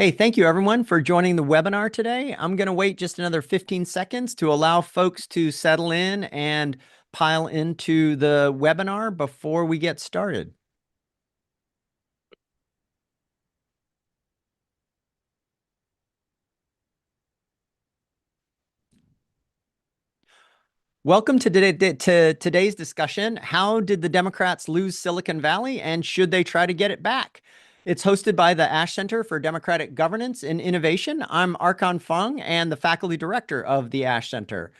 Hey, thank you everyone for joining the webinar today. I'm going to wait just another 15 seconds to allow folks to settle in and pile into the webinar before we get started. Welcome to today's discussion. How did the Democrats lose Silicon Valley, and should they try to get it back? It's hosted by the Ash Center for Democratic Governance and Innovation. I'm Archon Fung and the faculty director of the Ash Center.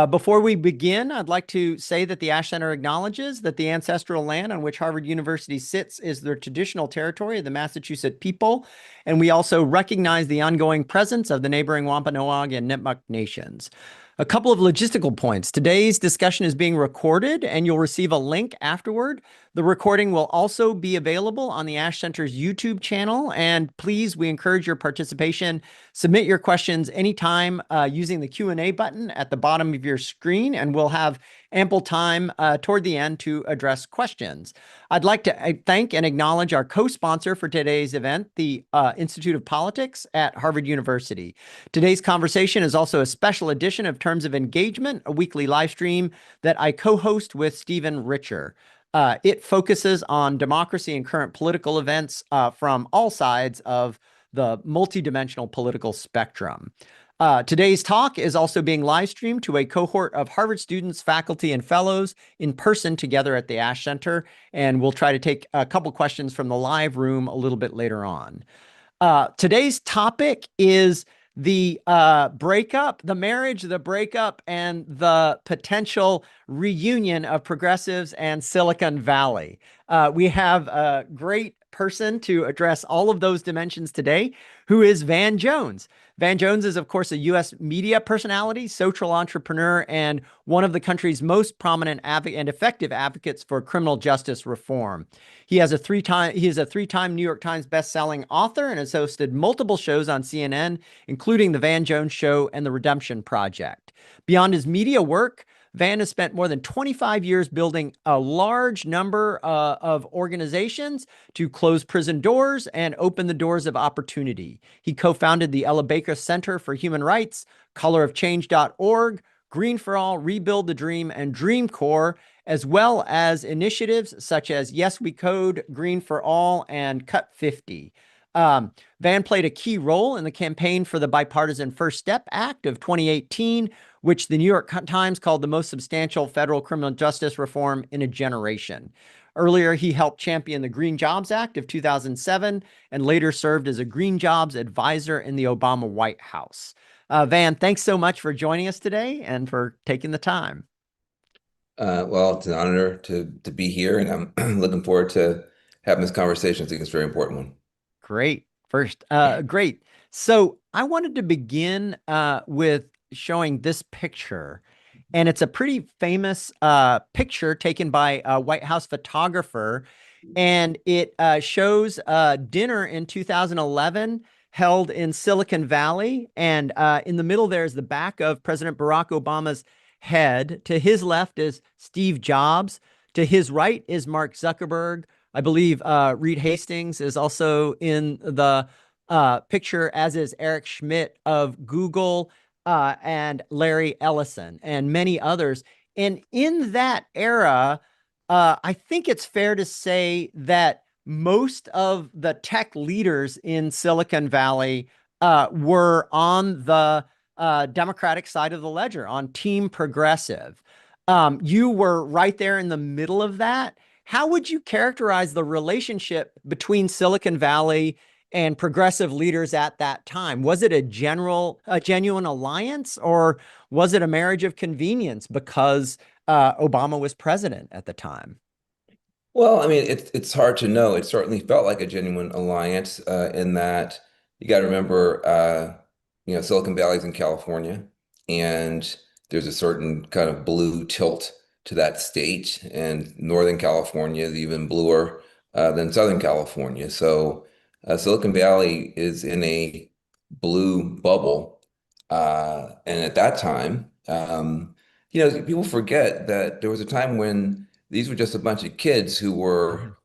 Before we begin, I'd like to say that the Ash Center acknowledges that the ancestral land on which Harvard University sits is the traditional territory of the Massachusetts people, and we also recognize the ongoing presence of the neighboring Wampanoag and Nipmuc nations. A couple of logistical points. Today's discussion is being recorded and you'll receive a link afterward. The recording will also be available on the Ash Center's YouTube channel. And please, we encourage your participation. Submit your questions anytime using the Q&A button at the bottom of your screen, and we'll have ample time toward the end to address questions. I'd like to thank and acknowledge our co-sponsor for today's event, the Institute of Politics at Harvard University. Today's conversation is also a special edition of Terms of Engagement, a weekly live stream that I co-host with Stephen Richer. It focuses on democracy and current political events from all sides of the multidimensional political spectrum. Today's talk is also being live streamed to a cohort of Harvard students, faculty, and fellows in person together at the Ash Center, and we'll try to take a couple questions from the live room a little bit later on. Today's topic is the breakup, the marriage, the breakup, and the potential reunion of progressives and Silicon Valley. We have a great person to address all of those dimensions today, who is Van Jones. Van Jones is, of course, a U.S. media personality, social entrepreneur, and one of the country's most prominent and effective advocates for criminal justice reform. He is a three-time New York Times best-selling author and has hosted multiple shows on CNN, including The Van Jones Show and The Redemption Project. Beyond his media work, Van has spent more than 25 years building a large number of organizations to close prison doors and open the doors of opportunity. He co-founded the Ella Baker Center for Human Rights, colorofchange.org, Green for All, Rebuild the Dream, and Dream Corps, as well as initiatives such as Yes We Code, Green for All, and Cut 50. Van played a key role in the campaign for the bipartisan First Step Act of 2018, which the New York Times called the most substantial federal criminal justice reform in a generation. Earlier, he helped champion the Green Jobs Act of 2007 and later served as a Green Jobs advisor in the Obama White House. Van, thanks so much for joining us today and for taking the time. Well, it's an honor to be here, and I'm looking forward to having this conversation. I think it's a very important one. Great. Great. So I wanted to begin with showing this picture. And it's a pretty famous picture taken by a White House photographer. And it shows dinner in 2011 held in Silicon Valley. And in the middle there is the back of President Barack Obama's head. To his left is Steve Jobs. To his right is Mark Zuckerberg. I believe Reed Hastings is also in the picture, as is Eric Schmidt of Google, and Larry Ellison and many others. And in that era, I think it's fair to say that most of the tech leaders in Silicon Valley were on the Democratic side of the ledger, on Team Progressive. You were right there in the middle of that. How would you characterize the relationship between Silicon Valley and progressive leaders at that time? Was it a genuine alliance, or was it a marriage of convenience because Obama was president at the time? Well, I mean, it's hard to know. It certainly felt like a genuine alliance in that you got to remember, Silicon Valley's in California, and there's a certain kind of blue tilt to that state, and Northern California is even bluer than Southern California. So Silicon Valley is in a blue bubble, and at that time, people forget that there was a time when these were just a bunch of kids who were,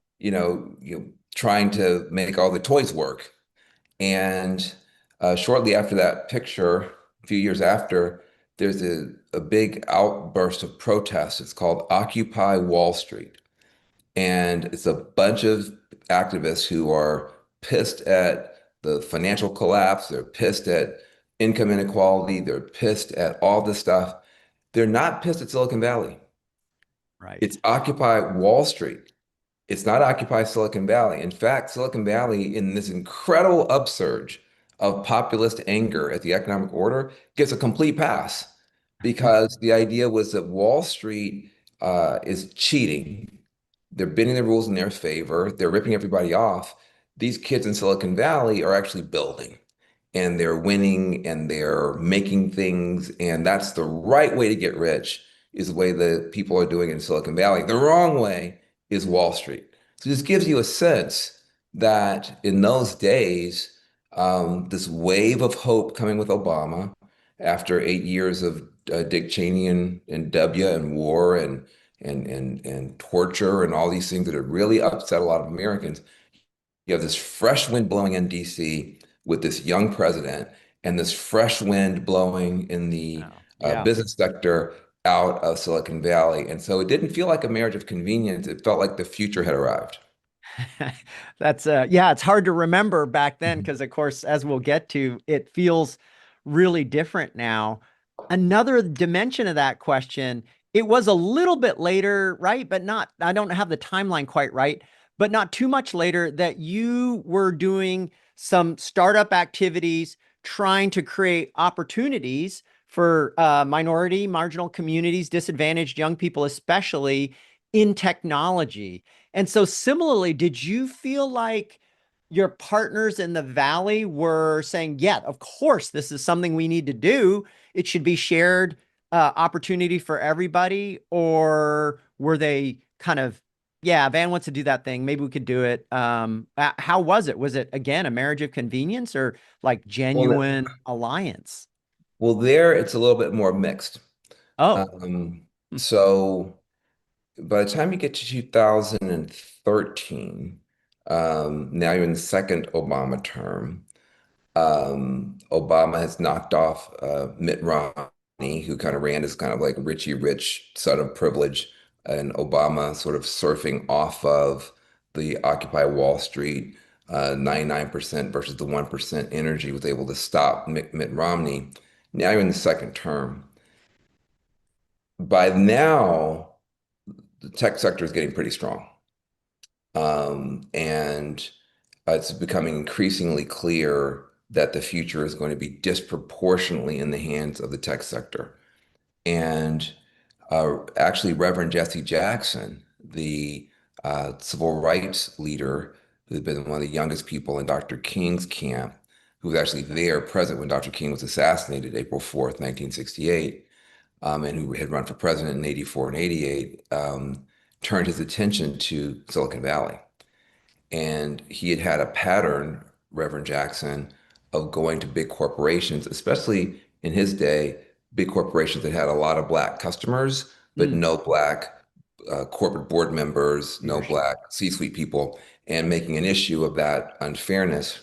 trying to make all the toys work. And shortly after that picture, a few years after, there's a big outburst of protest. It's called Occupy Wall Street. And it's a bunch of activists who are pissed at the financial collapse. They're pissed at income inequality. They're pissed at all this stuff. They're not pissed at Silicon Valley. Right. It's Occupy Wall Street. It's not Occupy Silicon Valley. In fact, Silicon Valley, in this incredible upsurge of populist anger at the economic order, gets a complete pass because the idea was that Wall Street is cheating. They're bending the rules in their favor. They're ripping everybody off. These kids in Silicon Valley are actually building and they're winning and they're making things. And that's the right way to get rich, is the way that people are doing in Silicon Valley. The wrong way is Wall Street. So this gives you a sense that in those days, this wave of hope coming with Obama after 8 years of Dick Cheney and W and war and torture and all these things that have really upset a lot of Americans. You have this fresh wind blowing in DC with this young president, and this fresh wind blowing in the Oh, yeah. business sector out of Silicon Valley. And so it didn't feel like a marriage of convenience. It felt like the future had arrived. That's yeah, it's hard to remember back then Mhm. because of course, as we'll get to, it feels really different now. Another dimension of that question, it was a little bit later, right? But not, I don't have the timeline quite right, but not too much later that you were doing some startup activities trying to create opportunities for minority, marginal communities, disadvantaged young people, especially in technology. And so, similarly, did you feel like your partners in the Valley were saying, yeah, of course, this is something we need to do? It should be shared opportunity for everybody? Or were they kind of, yeah, Van wants to do that thing. Maybe we could do it. How was it? Was it, again, a marriage of convenience or like Well, genuine alliance? there it's a little bit more mixed. Oh, Um, so by the time you get to 2013, now you're in the second Obama term. Obama has knocked off Mitt Romney, who kind of ran as kind of like Richie Rich, son of privilege, and Obama sort of surfing off of the Occupy Wall Street 99% versus the 1% energy, was able to stop Mitt Romney. Now you're in the second term. By now, the tech sector is getting pretty strong. And it's becoming increasingly clear that the future is going to be disproportionately in the hands of the tech sector. And actually, Reverend Jesse Jackson, the civil rights leader, who's been one of the youngest people in Dr. King's camp, who was actually there present when Dr. King was assassinated April 4th, 1968, and who had run for president in 84 and 88, turned his attention to Silicon Valley. And he had had a pattern, Reverend Jackson, of going to big corporations, especially in his day, big corporations that had a lot of black customers, but mm, no black corporate board members, no leadership. black C-suite people, and making an issue of that unfairness.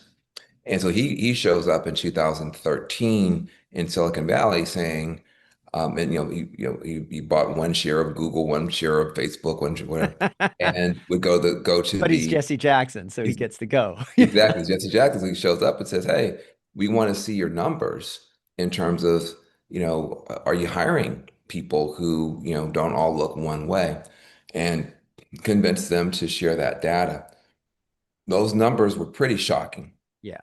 And so he shows up in 2013 in Silicon Valley saying, and he bought one share of Google, one share of Facebook, whatever, and would go to But he's the Jesse Jackson, so he he's gets to go. exactly Jesse Jackson. He shows up and says, "Hey, we want to see your numbers in terms of, are you hiring people who, don't all look one way?" And convince them to share that data. Those numbers were pretty shocking Yeah.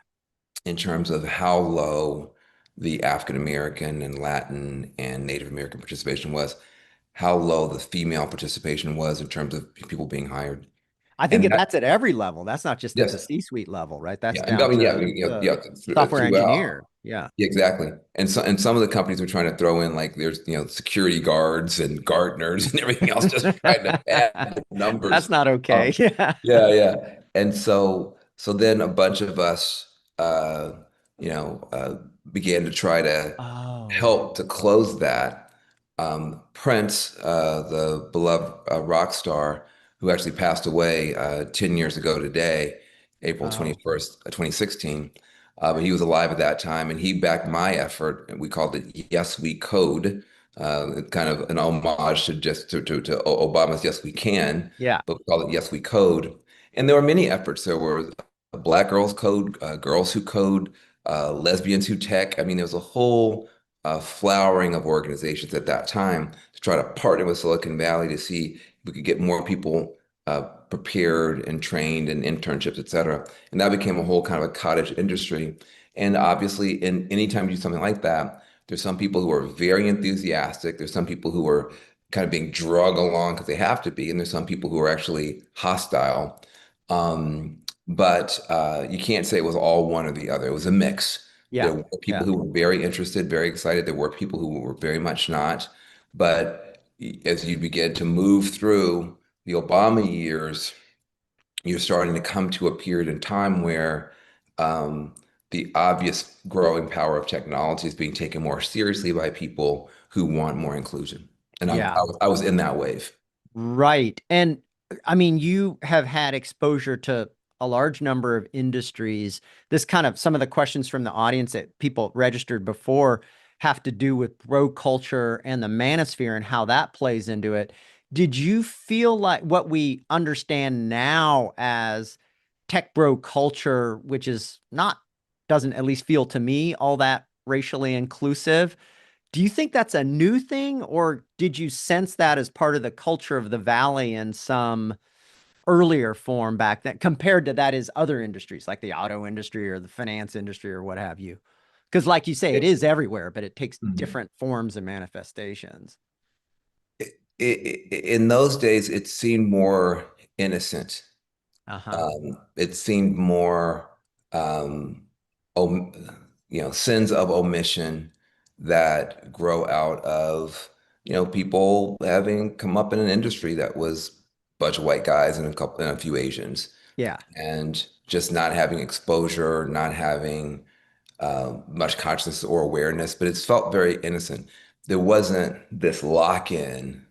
in terms of how low the African American and Latin and Native American participation was, how low the female participation was in terms of people being hired. I think And that, that's at every level. That's not just at the yes, C-suite level, right? That's yeah, and I down mean, yeah, to the yeah, software throughout. engineer. Yeah. Yeah, exactly. And some of the companies were trying to throw in like there's security guards and gardeners and everything else, just trying to pad the That's numbers. not okay. Yeah. Yeah. And so then a bunch of us you know uh, began to try to Oh. help to close that. Prince, the beloved rock star who actually passed away 10 years ago today, April Oh. 21st, 2016. But he was alive at that time, and he backed my effort. And we called it Yes We Code, kind of an homage to Obama's Yes We Can, Yeah. but we called it Yes We Code. And there were many efforts. There were Black Girls Code, Girls Who Code, Lesbians Who Tech. I mean, there was a whole flowering of organizations at that time to try to partner with Silicon Valley to see if we could get more people prepared and trained and internships, et cetera. And that became a whole kind of a cottage industry. And obviously, in anytime you do something like that, there's some people who are very enthusiastic. There's some people who are kind of being drug along because they have to be, and there's some people who are actually hostile. But you can't say it was all one or the other. It was a mix. There Yeah. were people Yeah. who were very interested, very excited. There were people who were very much not. But as you begin to move through the Obama years, you're starting to come to a period in time where um, the obvious growing power of technology is being taken more seriously by people who want more inclusion. And Yeah. I was in that wave. Right. And I mean, you have had exposure to a large number of industries. This kind of some of the questions from the audience that people registered before have to do with bro culture and the manosphere and how that plays into it. Did you feel like what we understand now as tech bro culture, which is not, doesn't at least feel to me all that racially inclusive? Do you think that's a new thing, or did you sense that as part of the culture of the Valley in some earlier form back then, compared to that is other industries like the auto industry or the finance industry or what have you? Because, like you say, it is everywhere, but it takes Mhm. different forms and manifestations. In those days, it seemed more innocent. Uh-huh. It seemed more, um, om sins of omission that grow out of, people having come up in an industry that was a bunch of white guys and a few Asians, Yeah. and just not having exposure, not having much consciousness or awareness, but it's felt very innocent. There wasn't this lock-in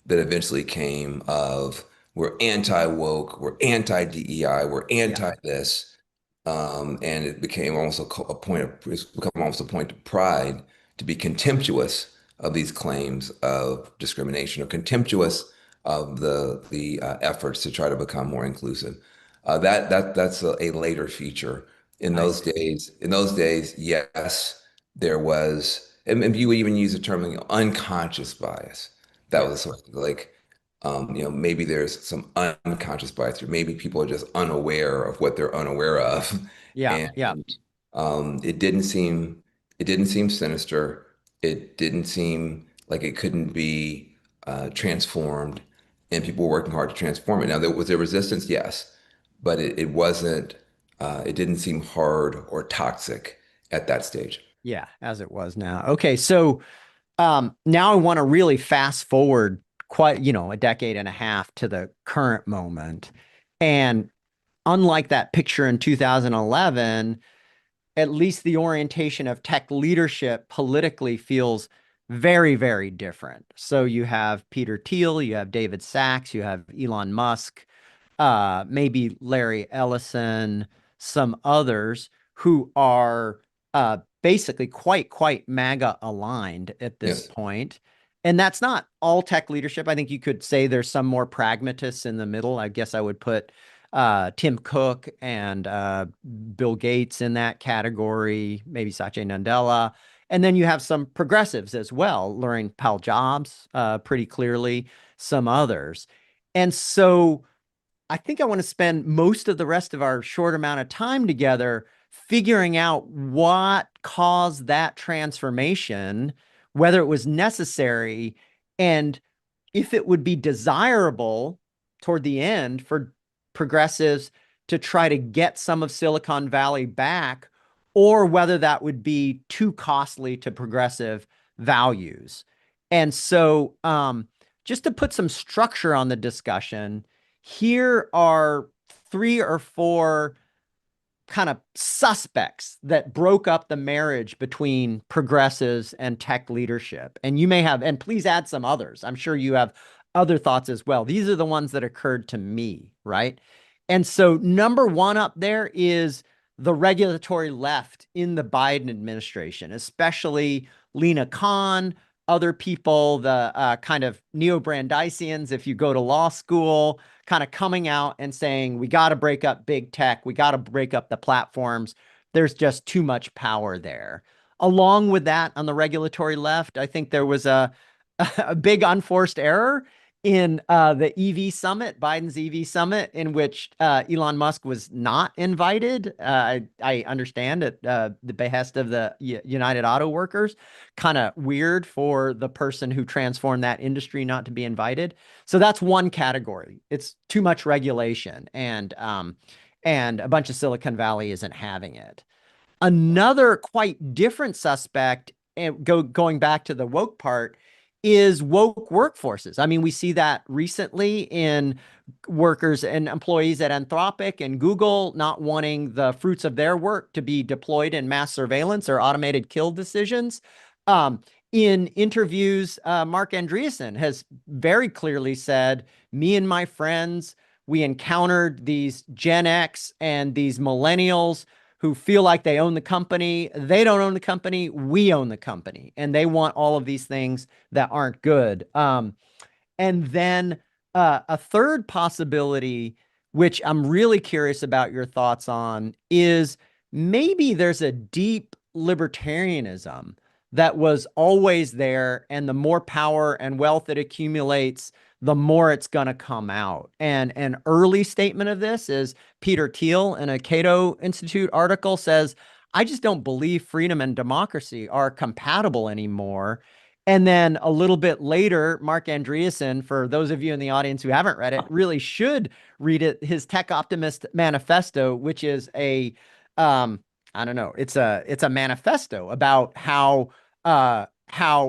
that eventually came of we're anti-woke, we're anti-DEI, we're Yeah. anti-this. And it became almost a point of it's become almost a point of pride to be contemptuous of these claims of discrimination or contemptuous of the efforts to try to become more inclusive. That's a later feature. I see. In those days, yes, there was, and you would even use the term unconscious bias. That Yeah. was sort of like, maybe there's some unconscious bias, or maybe people are just unaware of what they're unaware of, Yeah. and Yeah. it it didn't seem sinister. It didn't seem like it couldn't be transformed, and people were working hard to transform it. Now, there resistance, yes, but it wasn't. It didn't seem hard or toxic at that stage. Yeah. As it was now. Okay. So now I want to really fast forward quite, a decade and a half to the current moment. And unlike that picture in 2011, at least the orientation of tech leadership politically feels very, very different. So you have Peter Thiel, you have David Sachs, you have Elon Musk, maybe Larry Ellison, some others who are basically quite MAGA aligned at this Yes. point. And that's not all tech leadership. I think you could say there's some more pragmatists in the middle. I guess I would put Tim Cook and Bill Gates in that category, maybe Satya Nadella. And then you have some progressives as well, Laurent Powell Jobs, pretty clearly, some others. And so I think I want to spend most of the rest of our short amount of time together figuring out what caused that transformation, whether it was necessary, and if it would be desirable toward the end for progressives to try to get some of Silicon Valley back, or whether that would be too costly to progressive values. And so, just to put some structure on the discussion, here are three or four kind of suspects that broke up the marriage between progressives and tech leadership. And you may have, and please add some others. I'm sure you have other thoughts as well. These are the ones that occurred to me, right? And so, number one up there is the regulatory left in the Biden administration, especially Lena Khan, other people, the kind of neo-Brandeisians, if you go to law school, kind of coming out and saying, we got to break up big tech, we got to break up the platforms. There's just too much power there. Along with that, on the regulatory left, I think there was a big unforced error in the EV summit, Biden's EV summit, in which Elon Musk was not invited. I understand at the behest of the United Auto Workers. Kind of weird for the person who transformed that industry not to be invited. So that's one category. It's too much regulation, and a bunch of Silicon Valley isn't having it. Another quite different suspect, and going back to the woke part, is woke workforces. I mean, we see that recently in workers and employees at Anthropic and Google not wanting the fruits of their work to be deployed in mass surveillance or automated kill decisions. In interviews, Marc Andreessen has very clearly said, me and my friends, we encountered these Gen X and these millennials who feel like they own the company. They don't own the company. We own the company. And they want all of these things that aren't good. And then a third possibility, which I'm really curious about your thoughts on, is maybe there's a deep libertarianism that was always there. And the more power and wealth it accumulates, the more it's going to come out. And an early statement of this is Peter Thiel in a Cato Institute article says, I just don't believe freedom and democracy are compatible anymore. And then a little bit later, Marc Andreessen, for those of you in the audience who haven't read it, really should read it, his Tech Optimist Manifesto, which is a I don't know, it's a manifesto about how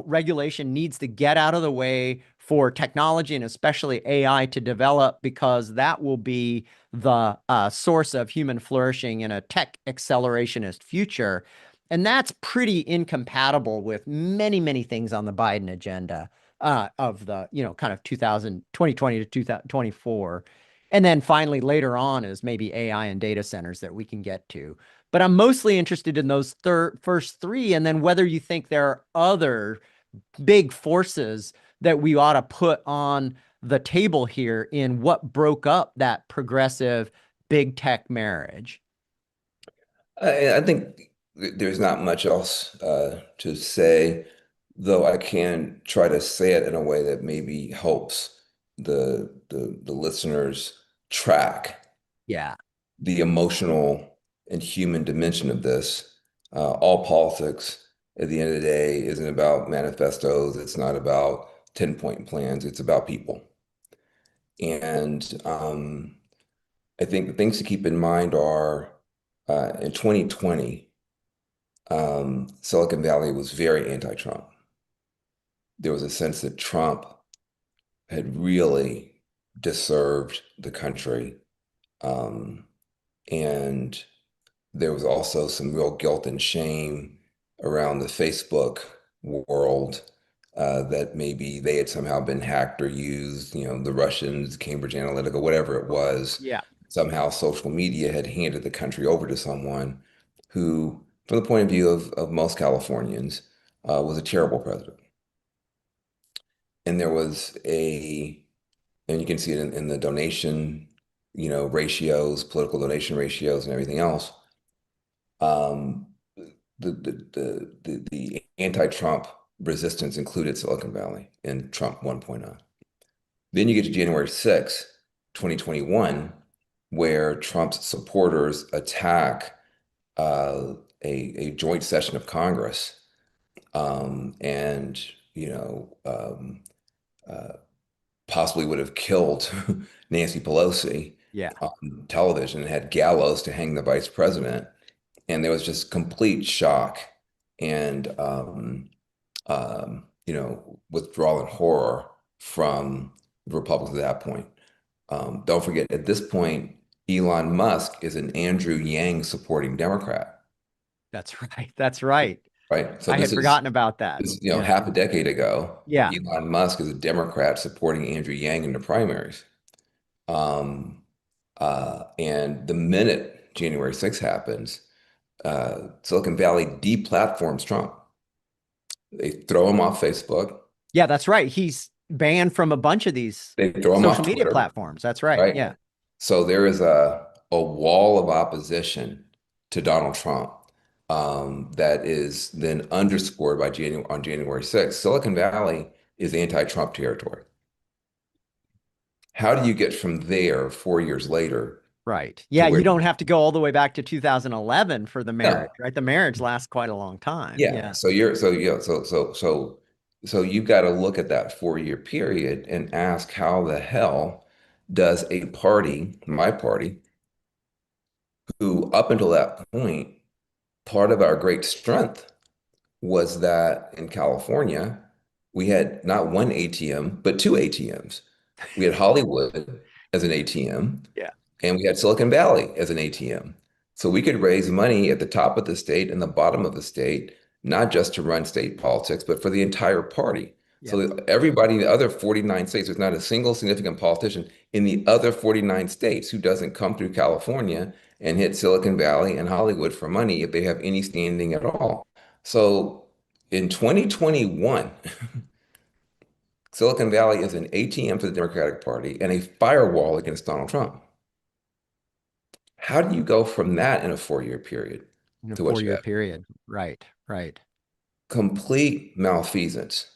regulation needs to get out of the way for technology and especially AI to develop, because that will be the source of human flourishing in a tech accelerationist future. And that's pretty incompatible with many, many things on the Biden agenda of the, kind of 2020 to 2024. And then finally, later on is maybe AI and data centers that we can get to. But I'm mostly interested in those first three, and then whether you think there are other big forces that we ought to put on the table here in what broke up that progressive big tech marriage. I think there's not much else to say, though I can try to say it in a way that maybe helps the listeners track Yeah. the emotional and human dimension of this. All politics at the end of the day isn't about manifestos. It's not about 10-point plans. It's about people. And I think the things to keep in mind are in 2020, Silicon Valley was very anti-Trump. There was a sense that Trump had really disserved the country. Um, and there was also some real guilt and shame around the Facebook world that maybe they had somehow been hacked or used, the Russians, Cambridge Analytica, whatever it was. Yeah. Somehow social media had handed the country over to someone who, from the point of view of most Californians, was a terrible president. And there was and you can see it in the donation, ratios, political donation ratios, and everything else. Um, the anti-Trump resistance included Silicon Valley in Trump 1.0. Then you get to January 6, 2021, where Trump's supporters attack a joint session of Congress, and uh, possibly would have killed Nancy Pelosi Yeah. on television and had gallows to hang the vice president. And there was just complete shock and withdrawal and horror from the Republicans at that point. Don't forget, at this point, Elon Musk is an Andrew Yang supporting Democrat, That's right. That's right. right? So I had forgotten about that. Yeah. half a decade ago, Yeah. Elon Musk is a Democrat supporting Andrew Yang in the primaries. And the minute January 6th happens, Silicon Valley deplatforms Trump. They throw him off Facebook. Yeah, that's right. He's banned from a bunch of these They throw him social off media Twitter, platforms. That's right. right? Yeah. So there is a wall of opposition to Donald Trump that is then underscored by January 6th. Silicon Valley is anti-Trump territory. How do you get from there 4 years later Right. to Yeah, where? you don't have to go all the way back to 2011 for the marriage, No, right? The marriage lasts quite a long time. yeah. Yeah. So you're so yeah. So you've got to look at that 4 year period and ask how the hell does a party, my party, who up until that point, part of our great strength was that in California, we had not one ATM, but two ATMs. We had Hollywood as an ATM, Yeah. and we had Silicon Valley as an ATM. So we could raise money at the top of the state and the bottom of the state, not just to run state politics, but for the entire party. Yeah. So that everybody in the other 49 states, there's not a single significant politician in the other 49 states who doesn't come through California and hit Silicon Valley and Hollywood for money if they have any standing at all. So in 2021, Silicon Valley is an ATM for the Democratic Party and a firewall against Donald Trump. How do you go from that in a 4 year period In a to what you 4 year have? period. Right. Right. Complete malfeasance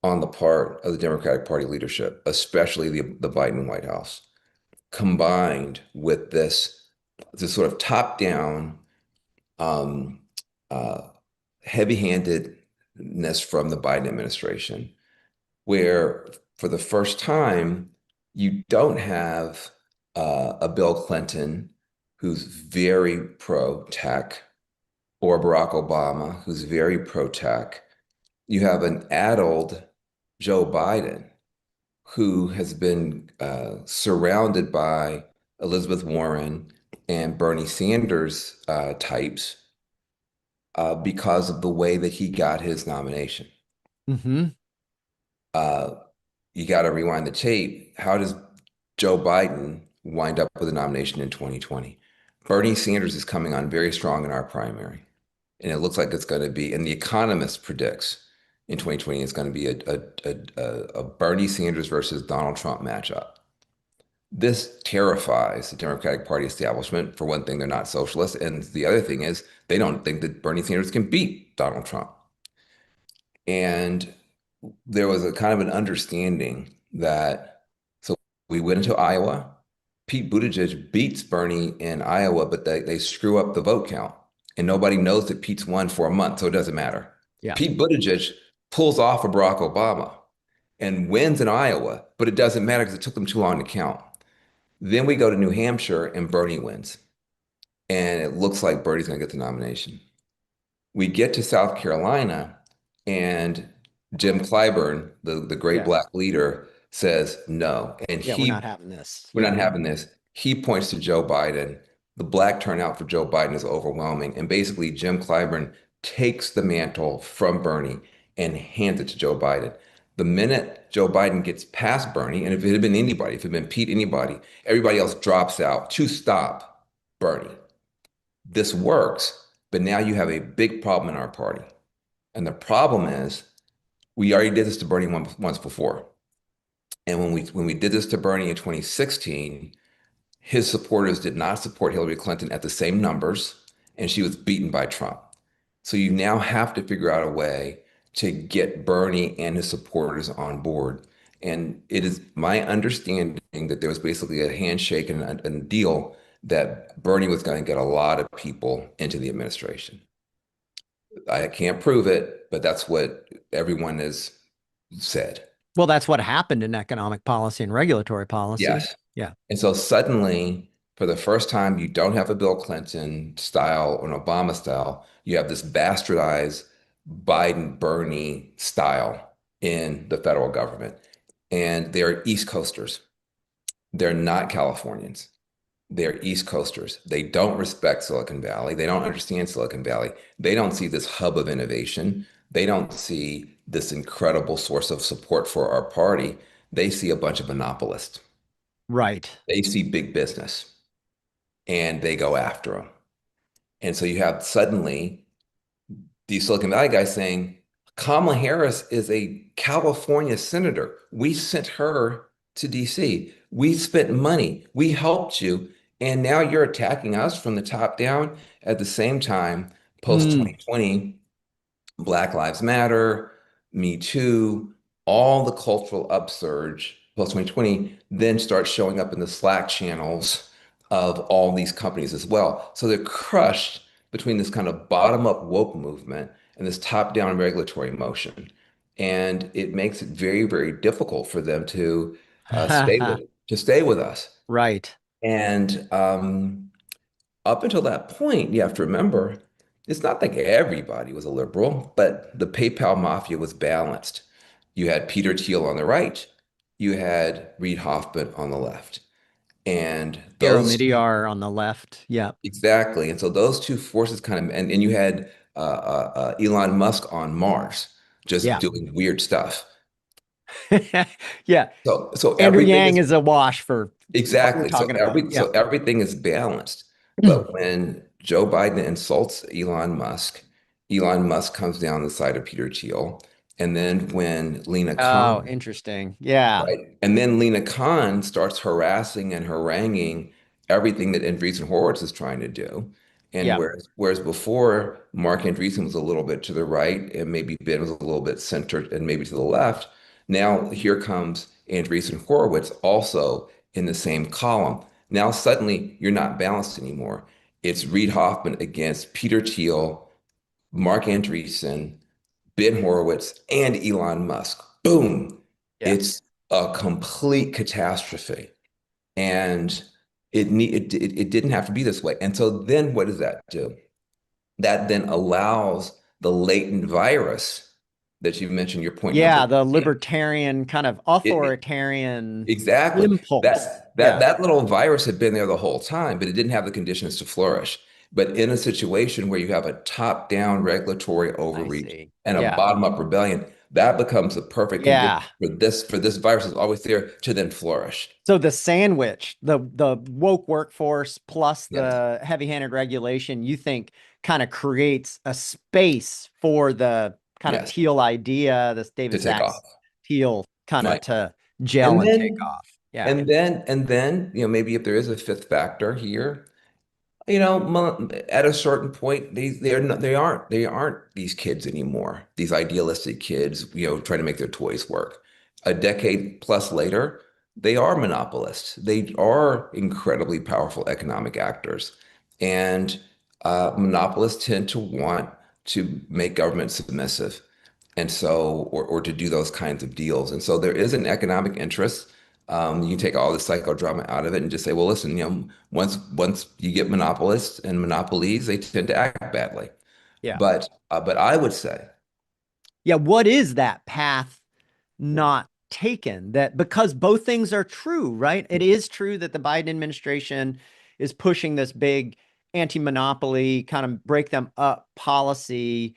on the part of the Democratic Party leadership, especially the Biden White House, combined with this sort of top-down, um, uh, heavy-handedness from the Biden administration, where for the first time, you don't have a Bill Clinton who's very pro-tech or Barack Obama who's very pro-tech. You have an addled Joe Biden who has been surrounded by Elizabeth Warren and Bernie Sanders types because of the way that he got his nomination. Hmm. Uh, you got to rewind the tape. How does Joe Biden wind up with a nomination in 2020? Bernie Sanders is coming on very strong in our primary, and it looks like it's going to be, and The Economist predicts in 2020 it's going to be a Bernie Sanders versus Donald Trump matchup. This terrifies the Democratic Party establishment. For one thing, they're not socialists, and the other thing is they don't think that Bernie Sanders can beat Donald Trump. And there was a kind of an understanding that so we went into Iowa. Pete Buttigieg beats Bernie in Iowa, but they screw up the vote count. And nobody knows that Pete's won for a month, so it doesn't matter. Yeah. Pete Buttigieg pulls off of Barack Obama and wins in Iowa, but it doesn't matter because it took them too long to count. Then we go to New Hampshire and Bernie wins. And it looks like Bernie's going to get the nomination. We get to South Carolina, and Jim Clyburn, the great Yeah. black leader, says no. And Yeah. We're not having this. we're Yeah. not having this. He points to Joe Biden. The black turnout for Joe Biden is overwhelming. And basically, Jim Clyburn takes the mantle from Bernie and hands it to Joe Biden. The minute Joe Biden gets past Bernie, and if it had been anybody, if it had been Pete, anybody, everybody else drops out to stop Bernie. This works, but now you have a big problem in our party. And the problem is we already did this to Bernie once before. And when we did this to Bernie in 2016, his supporters did not support Hillary Clinton at the same numbers, and she was beaten by Trump. So you now have to figure out a way to get Bernie and his supporters on board. And it is my understanding that there was basically a handshake and a deal that Bernie was going to get a lot of people into the administration. I can't prove it, but that's what everyone has said. Well, that's what happened in economic policy and regulatory policy. Yes. Yeah. And so suddenly, for the first time, you don't have a Bill Clinton style or an Obama style. You have this bastardized Biden Bernie style in the federal government. And they're East Coasters. They're not Californians. They're East Coasters. They don't respect Silicon Valley. They don't understand Silicon Valley. They don't see this hub of innovation. They don't see this incredible source of support for our party. They see a bunch of monopolists. Right. They see big business. and they go after them. And so you have suddenly these Silicon Valley guys saying, Kamala Harris is a California senator. We sent her to DC. We spent money. We helped you. And now you're attacking us from the top down. At the same time, post Mm. 2020, Black Lives Matter, Me Too, all the cultural upsurge post 2020 then starts showing up in the Slack channels of all these companies as well. So they're crushed between this kind of bottom-up woke movement and this top-down regulatory motion. And it makes it very, very difficult for them to stay with us. Right. And up until that point, you have to remember, it's not like everybody was a liberal, but the PayPal mafia was balanced. You had Peter Thiel on the right, you had Reid Hoffman on the left. And Piero those two, Midyar on the left. Yeah. exactly. And so those two forces kind of, and you had Elon Musk on Mars, just Yeah. doing weird stuff. Yeah. So Andrew everything Yang is is a wash for what we're exactly. So talking about. Yeah. everything is balanced. But when Joe Biden insults Elon Musk comes down the side of Peter Thiel. And then when Lena Oh, Khan, interesting. Yeah. right? And then Lena Khan starts harassing and haranguing everything that Andreessen Horowitz is trying to do. And Yeah. whereas before Marc Andreessen was a little bit to the right and maybe Ben was a little bit centered and maybe to the left, now here comes Andreessen Horowitz also in the same column. Now suddenly you're not balanced anymore. It's Reid Hoffman against Peter Thiel, Marc Andreessen, Ben Horowitz, and Elon Musk. Boom. Yeah. It's a complete catastrophe. And it didn't have to be this way. And so then what does that do? That then allows the latent virus that you mentioned, your point number Yeah. The 10. libertarian kind of It, authoritarian Exactly. impulse. That Yeah. that little virus had been there the whole time, but it didn't have the conditions to flourish. But in a situation where you have a top-down regulatory I overreach see. and a Yeah. bottom-up rebellion, that becomes the perfect condition Yeah. for this virus is always there to then flourish. So the sandwich, the woke workforce plus Yes. the heavy-handed regulation, you think kind of creates a space for the kind of Yes. teal idea, this To David take off. Sachs teal kind of Right. to gel And and take then off. Yeah. and then, maybe if there is a fifth factor here, at a certain point, they aren't these kids anymore. These idealistic kids, trying to make their toys work. A decade plus later, they are monopolists. They are incredibly powerful economic actors, and monopolists tend to want to make government submissive, and so or to do those kinds of deals. And so there is an economic interest. You can take all the psychodrama out of it and just say, well, listen, once you get monopolists and monopolies, they tend to act badly. Yeah. But I would say, Yeah. What is that path not taken? That because both things are true, right? It is true that the Biden administration is pushing this big anti-monopoly kind of break them up policy,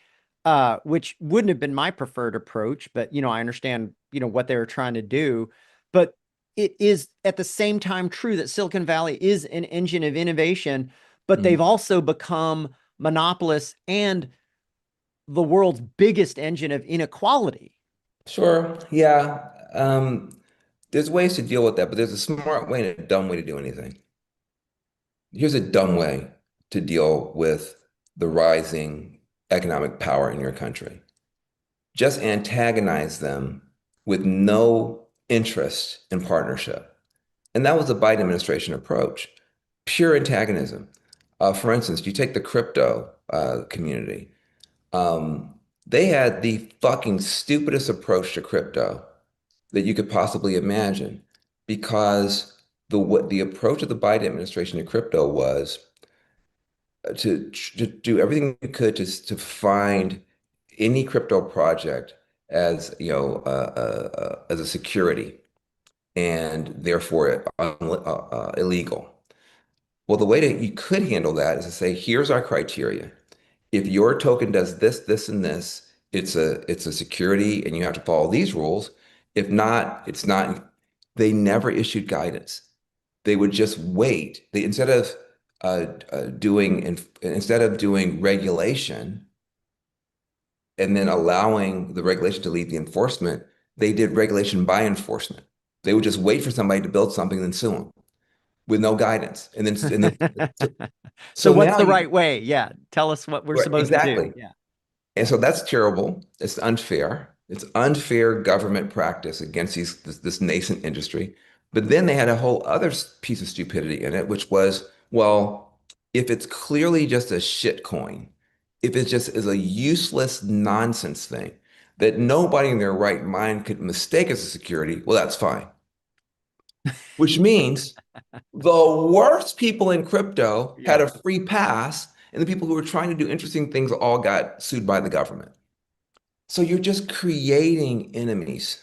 which wouldn't have been my preferred approach, but I understand, what they were trying to do. But it is at the same time true that Silicon Valley is an engine of innovation, but they've mm, also become monopolists and the world's biggest engine of inequality. sure, yeah, there's ways to deal with that, but there's a smart way and a dumb way to do anything. Here's a dumb way to deal with the rising economic power in your country. Just antagonize them with no interest in partnership. And that was the Biden administration approach, pure antagonism. For instance, you take the crypto community. They had the fucking stupidest approach to crypto that you could possibly imagine because the approach of the Biden administration to crypto was to do everything you could to find any crypto project as as a security and therefore illegal. Well, the way that you could handle that is to say, here's our criteria. If your token does this, this, and this, it's a security, and you have to follow these rules. If not, it's not. They never issued guidance. They would just wait. They instead of instead of doing regulation and then allowing the regulation to lead the enforcement, they did regulation by enforcement. They would just wait for somebody to build something and then sue them with no guidance. So, So so what's now the you right way? Yeah, tell us what we're right, supposed to do. exactly. Yeah. And so that's terrible. It's unfair. It's unfair government practice against this nascent industry. But then they had a whole other piece of stupidity in it, which was, well, if it's clearly just a shit coin, if it just is a useless nonsense thing that nobody in their right mind could mistake as a security, well, that's fine. Which means the worst people in crypto had Yeah. a free pass, and the people who were trying to do interesting things all got sued by the government. So you're just creating enemies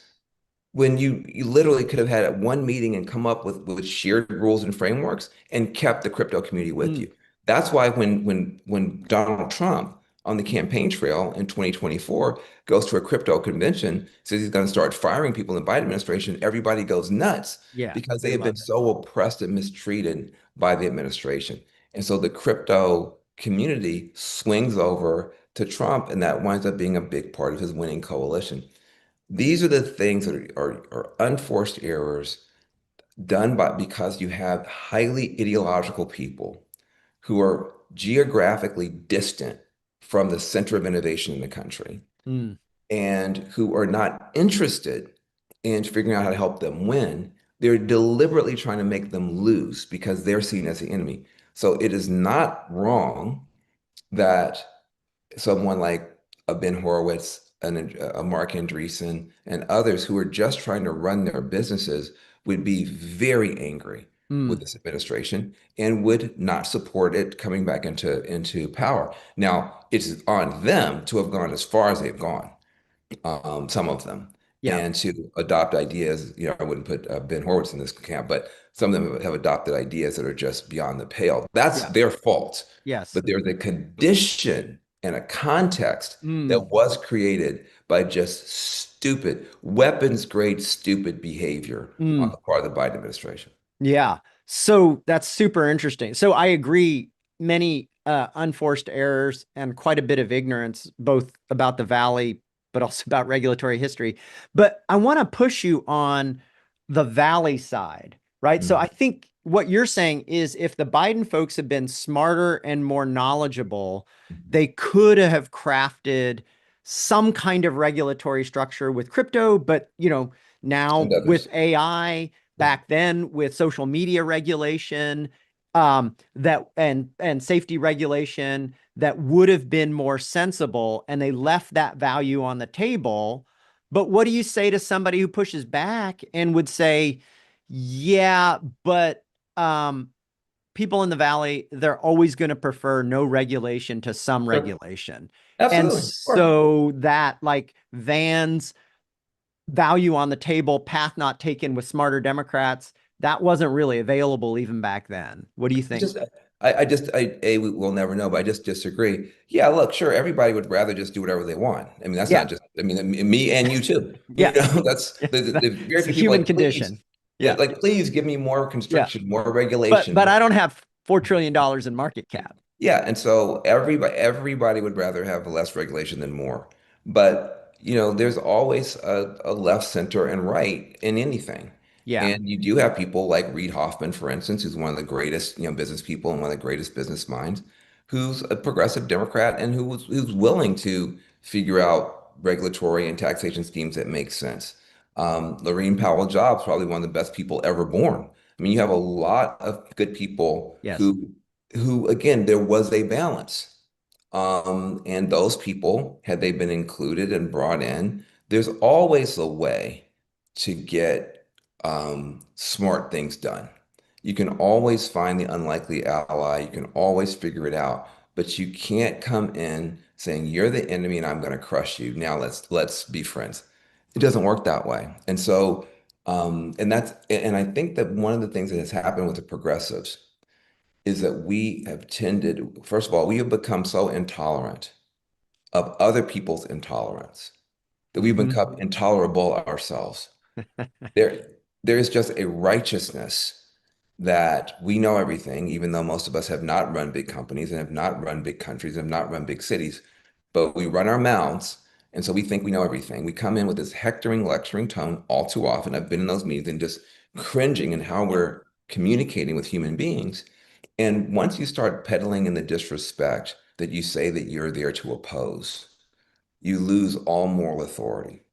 when you literally could have had one meeting and come up with shared rules and frameworks and kept the crypto community with Mm, you. That's why when Donald Trump on the campaign trail in 2024 goes to a crypto convention, says he's going to start firing people in the Biden administration, everybody goes nuts yeah, because they they have been loved it. so oppressed and mistreated by the administration. And so the crypto community swings over to Trump, and that winds up being a big part of his winning coalition. These are the things that are unforced errors done because you have highly ideological people who are geographically distant from the center of innovation in the country Mm, and who are not interested in figuring out how to help them win. They're deliberately trying to make them lose because they're seen as the enemy. So it is not wrong that someone like a Ben Horowitz and a Marc Andreessen and others who are just trying to run their businesses would be very angry with mm, this administration and would not support it coming back into power. Now, it's on them to have gone as far as they've gone, some of them, yeah. and to adopt ideas. I wouldn't put Ben Horowitz in this camp, but some of them have adopted ideas that are just beyond the pale. That's Yeah. their fault. Yes. But there's a condition and a context that Mm, was created by just stupid, weapons grade stupid behavior on mm. the part of the Biden administration. Yeah. So that's super interesting. So I agree, many unforced errors and quite a bit of ignorance, both about the Valley, but also about regulatory history. But I want to push you on the Valley side, right? So I Mhm. think what you're saying is if the Biden folks had been smarter and more knowledgeable, they could have crafted some kind of regulatory structure with crypto, but And now with others. AI, Yeah. back then with social media regulation, that and safety regulation that would have been more sensible, and they left that value on the table. But what do you say to somebody who pushes back and would say, yeah, but um, people in the Valley, they're always going to prefer no regulation to some Sure. regulation. And Absolutely. Sure. so that like Van's value on the table, path not taken with smarter Democrats, that wasn't really available even back then. What do you It's think? just, we will never know, but I just disagree. Yeah, look, sure, everybody would rather just do whatever they want. I mean, that's Yeah. not just, I mean, me and you too. Yeah. That's there's very It's a few people human like, please, condition. Yeah. please give me more Yeah. constriction, more But regulation, but more. I don't have $4 trillion in market cap. Yeah, and so everybody would rather have less regulation than more. But there's always a left, center, and right in anything. Yeah. And you do have people like Reid Hoffman, for instance, who's one of the greatest, business people and one of the greatest business minds, who's a progressive Democrat and who's willing to figure out regulatory and taxation schemes that make sense. Laurene Powell Jobs, probably one of the best people ever born. I mean, you have a lot of good people Yes. who again, there was a balance. And those people, had they been included and brought in, there's always a way to get smart things done. You can always find the unlikely ally. You can always figure it out, but you can't come in saying you're the enemy and I'm going to crush you. Now let's be friends. It doesn't work that way. And so, and I think that one of the things that has happened with the progressives is that we have tended, first of all, we have become so intolerant of other people's intolerance that we've Hmm. become intolerable ourselves. There, there is just a righteousness that we know everything, even though most of us have not run big companies and have not run big countries and have not run big cities, but we run our mouths. And so we think we know everything. We come in with this hectoring, lecturing tone all too often. I've been in those meetings and just cringing in how we're communicating with human beings. And once you start peddling in the disrespect that you say that you're there to oppose, you lose all moral authority.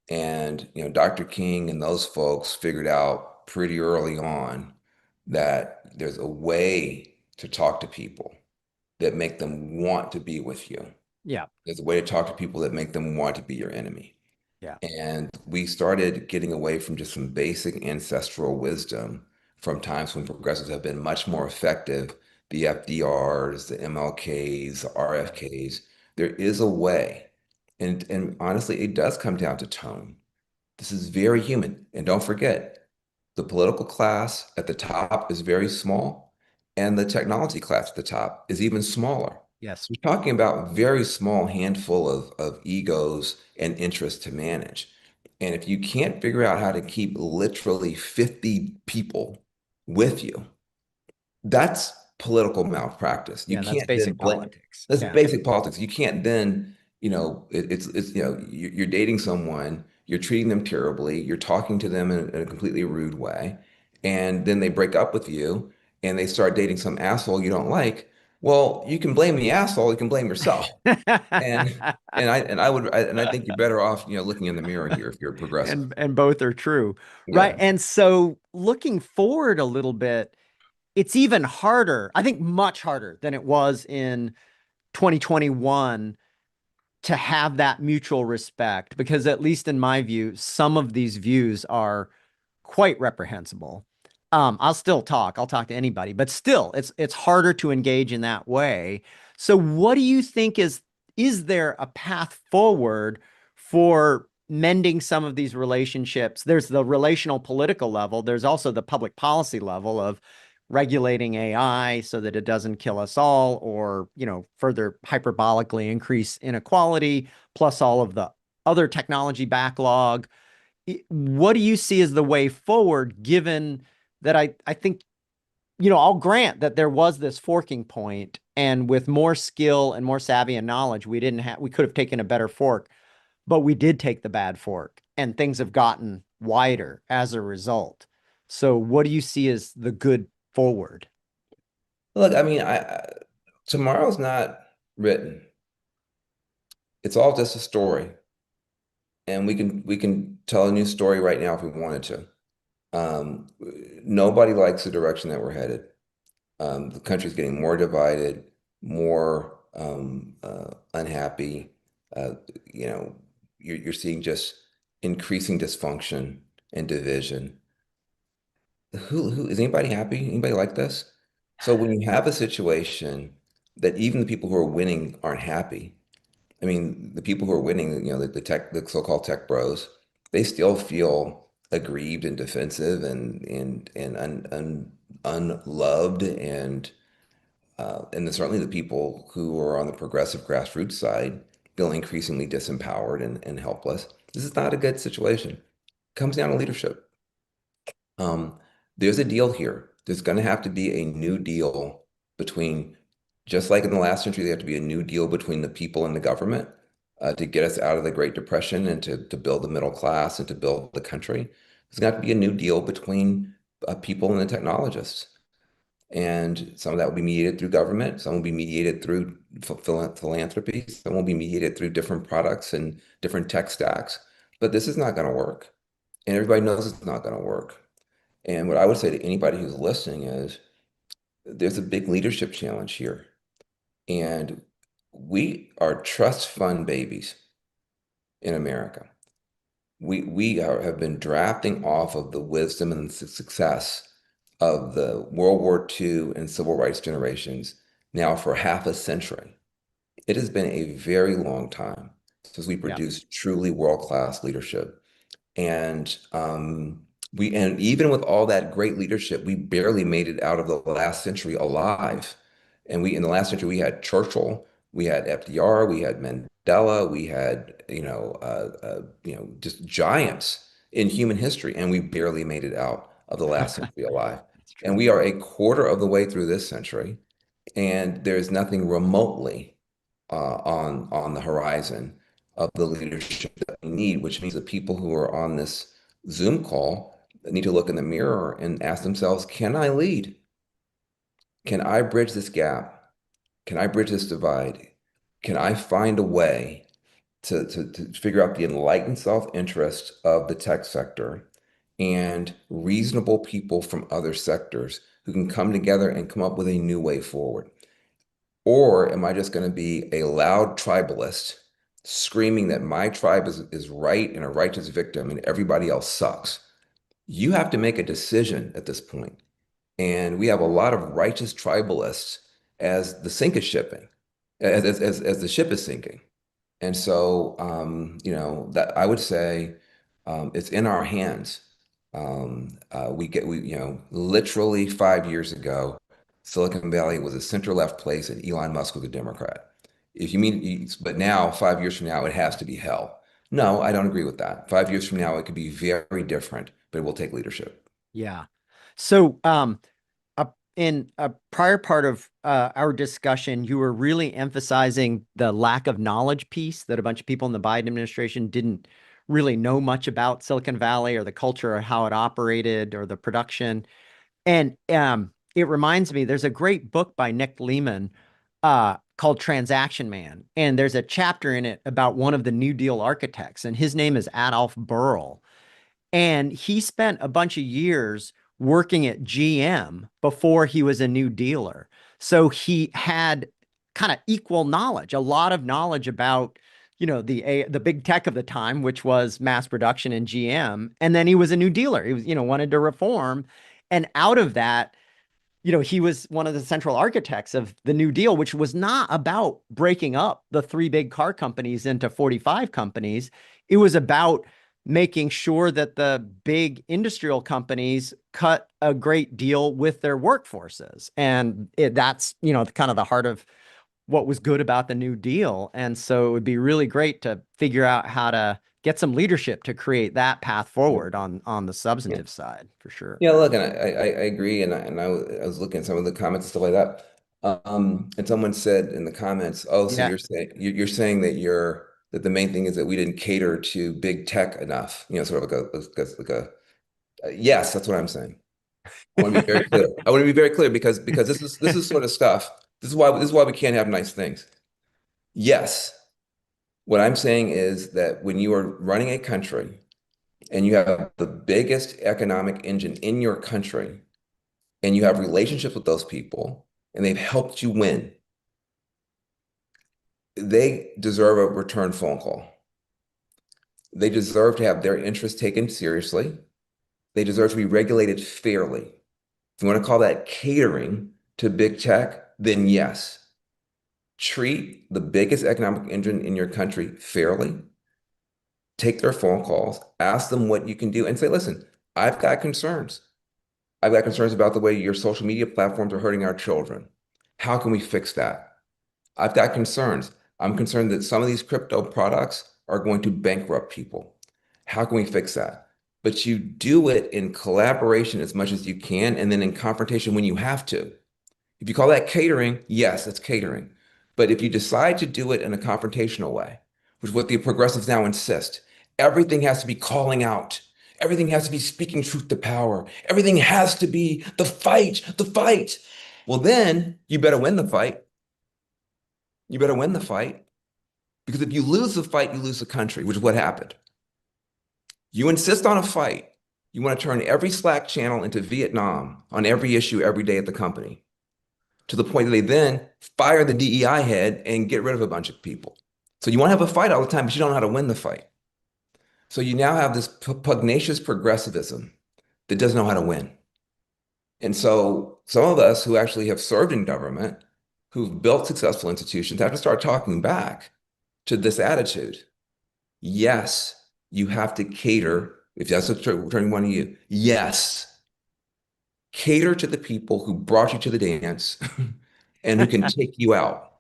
And, Dr. King and those folks figured out pretty early on that there's a way to talk to people that make them want to be with you. Yeah. There's a way to talk to people that make them want to be your enemy. Yeah. And we started getting away from just some basic ancestral wisdom from times when progressives have been much more effective, the FDRs, the MLKs, the RFKs. There is a way. And honestly, it does come down to tone. This is very human. And don't forget, the political class at the top is very small, and the technology class at the top is even smaller. Yes. We're talking about very small handful of egos and interests to manage. And if you can't figure out how to keep literally 50 people with you, that's political malpractice. You Yeah. That's can't then basic blame. politics. That's Yeah. basic politics. You can't then, it's you're dating someone, you're treating them terribly, you're talking to them in a completely rude way, and then they break up with you and they start dating some asshole you don't like. Well, you can blame the asshole, you can blame yourself. And and I think you're better off, looking in the mirror here if you're progressive. And both are true. Right. Yeah. And so looking forward a little bit, it's even harder, I think much harder than it was in 2021 to have that mutual respect, because at least in my view, some of these views are quite reprehensible. I'll still talk. I'll talk to anybody, but still, it's harder to engage in that way. So, what do you think is there a path forward for mending some of these relationships? There's the relational political level. There's also the public policy level of regulating AI so that it doesn't kill us all, or further hyperbolically increase inequality, plus all of the other technology backlog. What do you see as the way forward, given that I think, I'll grant that there was this forking point, and with more skill and more savvy and knowledge, we could have taken a better fork, but we did take the bad fork, and things have gotten wider as a result. So what do you see as the good forward? Look, I mean, tomorrow's not written. It's all just a story, and we can tell a new story right now if we wanted to. Um, Nobody likes the direction that we're headed. The country's getting more divided, more unhappy. Uh, you're seeing just increasing dysfunction and division. Who is anybody happy? Anybody like this? So when you have a situation that even the people who are winning aren't happy, I mean, the people who are winning, the so-called tech bros, they still feel aggrieved and defensive and unloved, and then certainly the people who are on the progressive grassroots side feel increasingly disempowered and helpless. This is not a good situation. It comes down to leadership. Um, there's a deal here. There's going to have to be a new deal between, just like in the last century, there have to be a new deal between the people and the government to get us out of the Great Depression and to build the middle class and to build the country. There's going to have to be a new deal between people and the technologists. And some of that will be mediated through government, some will be mediated through philanthropy, some will be mediated through different products and different tech stacks. But this is not going to work. And everybody knows it's not going to work. And what I would say to anybody who's listening is there's a big leadership challenge here. And we are trust fund babies in America. Have been drafting off of the wisdom and success of the World War II and civil rights generations now for half a century. It has been a very long time since we Yeah. produced truly world-class leadership. And and even with all that great leadership, we barely made it out of the last century alive. And we in the last century we had Churchill, we had FDR, we had Mandela, we had just giants in human history, and we barely made it out of the last century alive. It's And true. we are a quarter of the way through this century, and there's nothing remotely on the horizon of the leadership that we need, which means the people who are on this Zoom call need to look in the mirror and ask themselves, can I lead? Can I bridge this gap? Can I bridge this divide? Can I find a way to figure out the enlightened self-interest of the tech sector and reasonable people from other sectors who can come together and come up with a new way forward? Or am I just going to be a loud tribalist screaming that my tribe is right and a righteous victim and everybody else sucks? You have to make a decision at this point. And we have a lot of righteous tribalists as the sink is shipping, as the ship is sinking. And so, that I would say it's in our hands. Literally 5 years ago, Silicon Valley was a center left place and Elon Musk was a Democrat. If you mean, but now, 5 years from now, it has to be hell. No, I don't agree with that. 5 years from now, it could be very different, but it will take leadership. Yeah. So, in a prior part of our discussion, you were really emphasizing the lack of knowledge piece that a bunch of people in the Biden administration didn't really know much about Silicon Valley or the culture or how it operated or the production. And it reminds me, there's a great book by Nick Lehman called Transaction Man. And there's a chapter in it about one of the New Deal architects, and his name is Adolf Burl. And he spent a bunch of years working at GM before he was a new dealer. So he had kind of equal knowledge, a lot of knowledge about, the big tech of the time, which was mass production and GM. And then he was a new dealer. He was, wanted to reform. And out of that, he was one of the central architects of the New Deal, which was not about breaking up the three big car companies into 45 companies. It was about making sure that the big industrial companies cut a great deal with their workforces. And that's, kind of the heart of what was good about the New Deal. And so it would be really great to figure out how to get some leadership to create that path forward on the Yeah. substantive side, for sure. Yeah, look, and I agree, I was looking at some of the comments and stuff like that. And someone said in the comments, "Oh, so Yeah. you're saying that that the main thing is that we didn't cater to big tech enough." Sort of yes, that's what I'm saying. I want to be very clear. I want to be very clear because this is sort of stuff. This is why we can't have nice things. Yes, what I'm saying is that when you are running a country and you have the biggest economic engine in your country and you have relationships with those people and they've helped you win, they deserve a return phone call. They deserve to have their interests taken seriously. They deserve to be regulated fairly. If you want to call that catering to big tech, then yes, treat the biggest economic engine in your country fairly. Take their phone calls, ask them what you can do, and say, listen, I've got concerns. I've got concerns about the way your social media platforms are hurting our children. How can we fix that? I've got concerns. I'm concerned that some of these crypto products are going to bankrupt people. How can we fix that? But you do it in collaboration as much as you can, and then in confrontation when you have to. If you call that catering, yes, it's catering. But if you decide to do it in a confrontational way, which is what the progressives now insist, everything has to be calling out. Everything has to be speaking truth to power. Everything has to be the fight, the fight. Well, then you better win the fight. You better win the fight. Because if you lose the fight, you lose the country, which is what happened. You insist on a fight. You want to turn every Slack channel into Vietnam on every issue every day at the company, to the point that they then fire the DEI head and get rid of a bunch of people. So you want to have a fight all the time, but you don't know how to win the fight. So you now have this pugnacious progressivism that doesn't know how to win. And so some of us who actually have served in government, who've built successful institutions, have to start talking back to this attitude. Yes, you have to cater, if that's what turning one of you. Yes, cater to the people who brought you to the dance and who can take you out.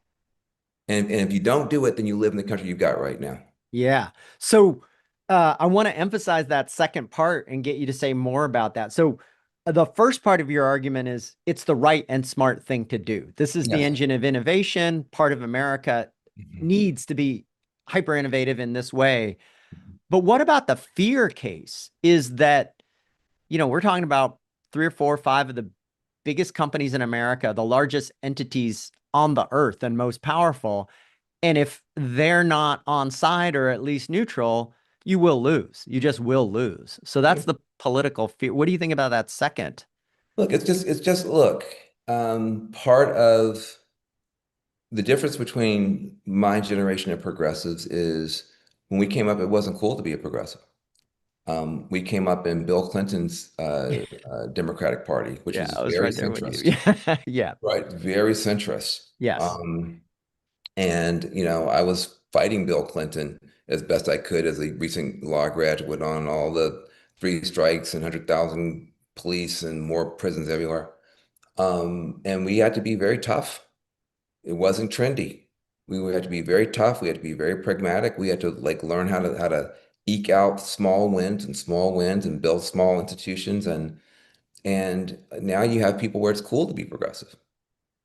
And if you don't do it, then you live in the country you've got right now. Yeah. So I want to emphasize that second part and get you to say more about that. So The first part of your argument is it's the right and smart thing to do. This is the Yes. engine of innovation. Part of America Mhm. needs to be hyper innovative in this way. But what about the fear case? Is that, we're talking about three or four or five of the biggest companies in America, the largest entities on the earth and most powerful. And if they're not on side or at least neutral, you will lose. You just will lose. So that's the political fear. What do you think about that second? Look, it's just look, part of the difference between my generation and progressives is when we came up, it wasn't cool to be a progressive. We came up in Bill Clinton's Democratic Party, which Yeah, was I was very right there with you. centrist, Yeah. Yeah. right? Very centrist. Yes. Um, and, I was fighting Bill Clinton as best I could as a recent law graduate on all the three strikes and 100,000 police and more prisons everywhere. And we had to be very tough. It wasn't trendy. We had to be very tough. We had to be very pragmatic. We had to like learn how to eke out small wins and build small institutions. And now you have people where it's cool to be progressive.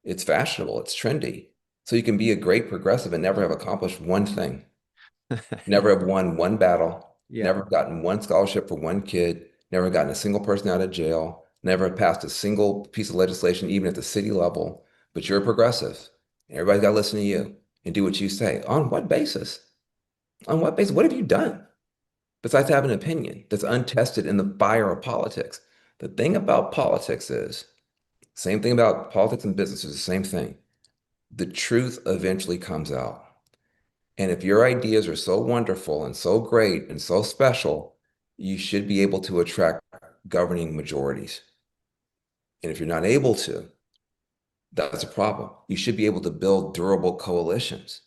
It's fashionable. It's trendy. So you can be a great progressive and never have accomplished one thing. Never have won one battle, Yeah. never have gotten one scholarship for one kid, never gotten a single person out of jail, never have passed a single piece of legislation, even at the city level. But you're a progressive. Everybody's got to listen to you and do what you say. On what basis? On what basis? What have you done besides have an opinion that's untested in the fire of politics? The thing about politics is, same thing about politics and business is the same thing. The truth eventually comes out. And if your ideas are so wonderful and so great and so special, you should be able to attract governing majorities. And if you're not able to, that's a problem. You should be able to build durable coalitions.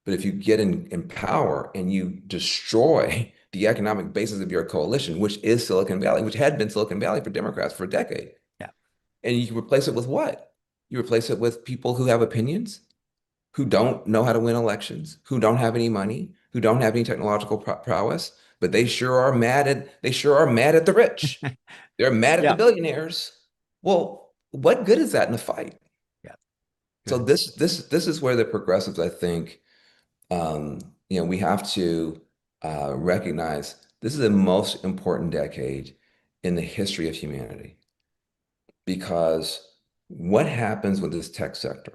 But if you get in power and you destroy the economic basis of your coalition, which is Silicon Valley, which had been Silicon Valley for Democrats for a decade, Yeah. and you replace it with what? You replace it with people who have opinions, who don't know how to win elections, who don't have any money, who don't have any technological prowess, but they sure are mad at the rich. They're mad at the Yeah. billionaires. Well, what good is that in the fight? Yeah. So Good. this is where the progressives, I think, we have to recognize this is the most important decade in the history of humanity because what happens with this tech sector?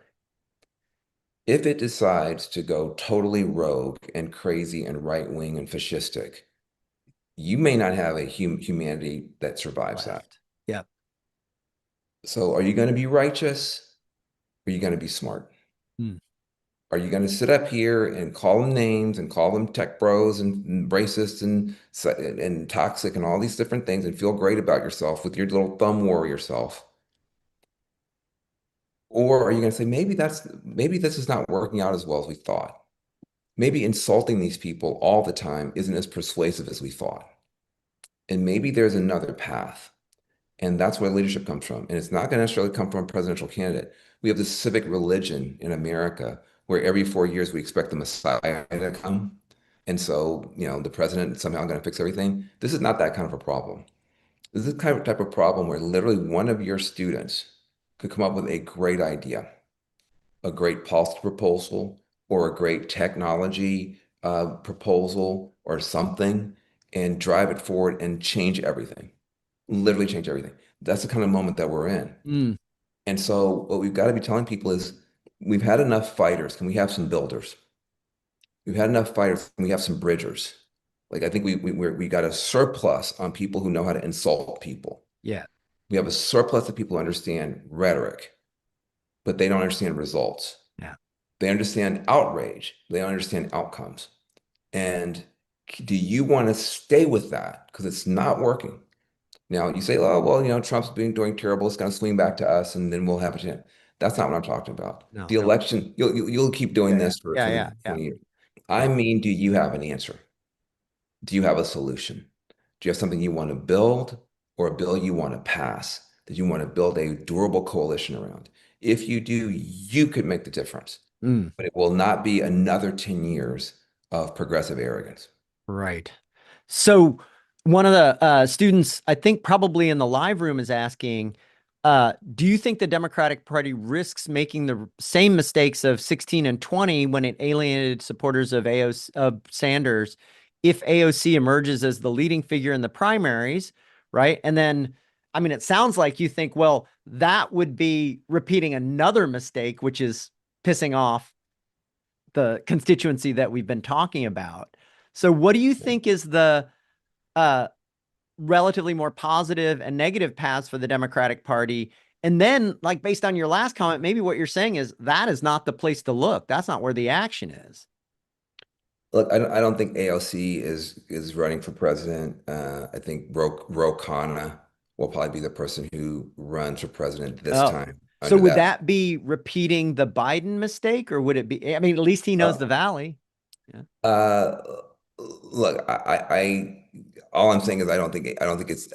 If it decides to go totally rogue and crazy and right wing and fascistic, you may not have a humanity that survives that. Left. Yeah. So, are you going to be righteous? Or are you going to be smart? Hmm. Are you going to sit up here and call them names and call them tech bros and racists and toxic and all these different things and feel great about yourself with your little thumb warrior self? Or are you going to say maybe this is not working out as well as we thought? Maybe insulting these people all the time isn't as persuasive as we thought. And maybe there's another path. And that's where leadership comes from. And it's not going to necessarily come from a presidential candidate. We have this civic religion in America where every 4 years we expect the Messiah to come. And so, the president is somehow going to fix everything. This is not that kind of a problem. This is the kind of type of problem where literally one of your students could come up with a great idea, a great policy proposal, or a great technology proposal or something, and drive it forward and change everything, literally change everything. That's the kind of moment that we're in. Mm. And so what we've got to be telling people is we've had enough fighters. Can we have some builders? We've had enough fighters. Can we have some bridgers? Like I think we got a surplus on people who know how to insult people. Yeah. We have a surplus of people who understand rhetoric, but they don't understand results. Yeah. They understand outrage. They don't understand outcomes. And do you want to stay with that? Because it's not working. Now you say, oh, well, Trump's doing terrible. It's going to swing back to us, and then we'll have a chance. That's not what I'm talking about. No, The no. election, you'll keep doing Yeah. Yeah. this for, Yeah. for the Yeah. next Yeah. 20 years. I mean, do you have an answer? Do you have a solution? Do you have something you want to build or a bill you want to pass that you want to build a durable coalition around? If you do, you could make the difference, Mm. but it will not be another 10 years of progressive arrogance. Right. So One of the students, I think probably in the live room, is asking, do you think the Democratic Party risks making the same mistakes of 16 and 20 when it alienated supporters of AOC, of Sanders if AOC emerges as the leading figure in the primaries, right? And then, I mean, it sounds like you think, well, that would be repeating another mistake, which is pissing off the constituency that we've been talking about. So, what do you think is the uh, relatively more positive and negative paths for the Democratic Party? And then, like, based on your last comment, maybe what you're saying is that is not the place to look. That's not where the action is. Look, I don't think AOC is running for president. I think Ro Khanna will probably be the person who runs for president this Oh, time so under would that. that be repeating the Biden mistake, or would it be? I mean, at least he knows Uh, the valley. Yeah. uh, Look, all I'm saying is I don't think it's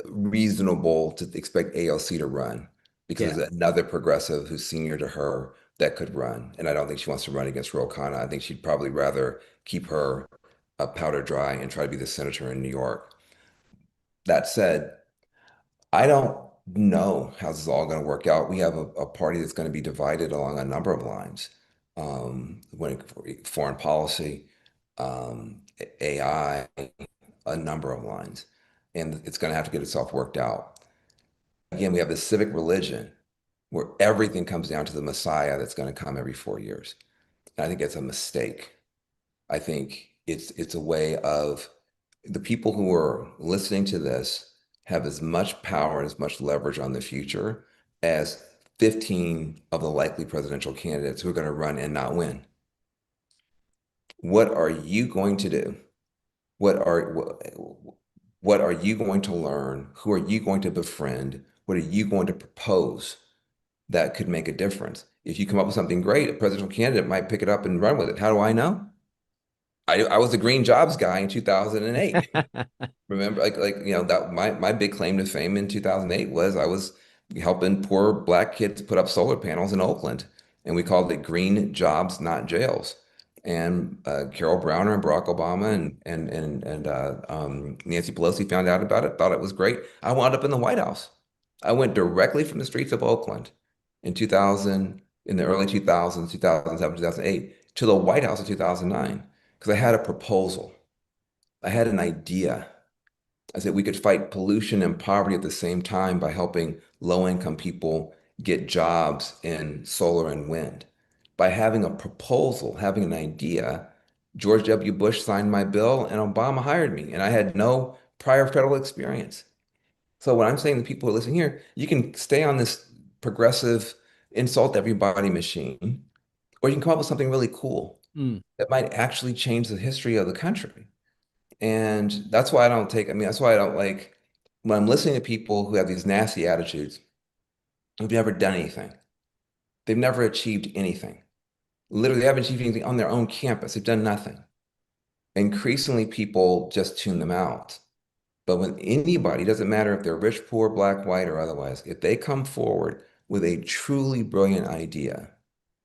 reasonable to expect AOC to run because Yeah. there's another progressive who's senior to her that could run, and I don't think she wants to run against Ro Khanna. I think she'd probably rather keep her powder dry and try to be the senator in New York. That said, I don't know how this is all going to work out. We have a party that's going to be divided along a number of lines, when foreign policy, AI, a number of lines, and it's going to have to get itself worked out. Again, we have this civic religion where everything comes down to the Messiah that's going to come every 4 years. And I think it's a mistake. I think it's a way of the people who are listening to this have as much power and as much leverage on the future as 15 of the likely presidential candidates who are going to run and not win. What are you going to do? What are what are you going to learn? Who are you going to befriend? What are you going to propose that could make a difference? If you come up with something great, a presidential candidate might pick it up and run with it. How do I know? I was the green jobs guy in 2008. Remember, that my big claim to fame in 2008 was I was helping poor black kids put up solar panels in Oakland, and we called it green jobs, not jails. And Carol Browner and Barack Obama and Nancy Pelosi found out about it, thought it was great. I wound up in the White House. I went directly from the streets of Oakland in 2000, in the early 2000s, 2007, 2008, to the White House in 2009 because I had a proposal. I had an idea. I said we could fight pollution and poverty at the same time by helping low-income people get jobs in solar and wind. By having a proposal, having an idea, George W. Bush signed my bill and Obama hired me, and I had no prior federal experience. So what I'm saying to people who listen here, you can stay on this progressive insult everybody machine, or you can come up with something really cool Mm, that might actually change the history of the country. And that's why I don't take, I mean, that's why I don't like when I'm listening to people who have these nasty attitudes who've never done anything. They've never achieved anything. Literally, they haven't achieved anything on their own campus. They've done nothing. Increasingly, people just tune them out. But when anybody, doesn't matter if they're rich, poor, black, white, or otherwise, if they come forward with a truly brilliant idea,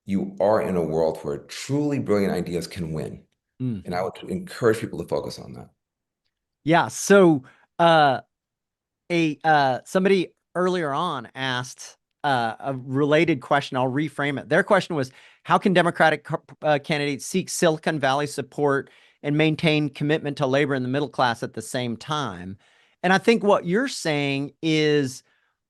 you are in a world where truly brilliant ideas can win. mm. And I would encourage people to focus on that. Yeah. So, uh, a somebody earlier on asked a related question. I'll reframe it. Their question was, how can Democratic candidates seek Silicon Valley support and maintain commitment to labor in the middle class at the same time? And I think what you're saying is,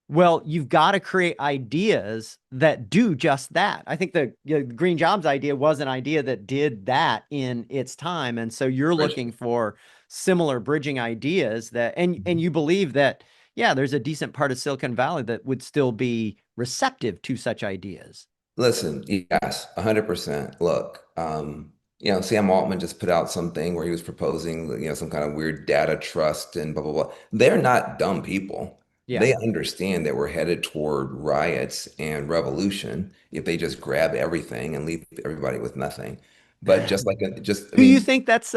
well, you've got to create ideas that do just that. I think the green jobs idea was an idea that did that in its time. And so you're Bridge. looking for similar bridging ideas that, and you believe that, yeah, there's a decent part of Silicon Valley that would still be receptive to such ideas. Listen, yes, 100%. Look, Sam Altman just put out something where he was proposing, some kind of weird data trust and blah, blah, blah. They're not dumb people. Yeah. They understand that we're headed toward riots and revolution if they just grab everything and leave everybody with nothing. But I Do you mean, think that's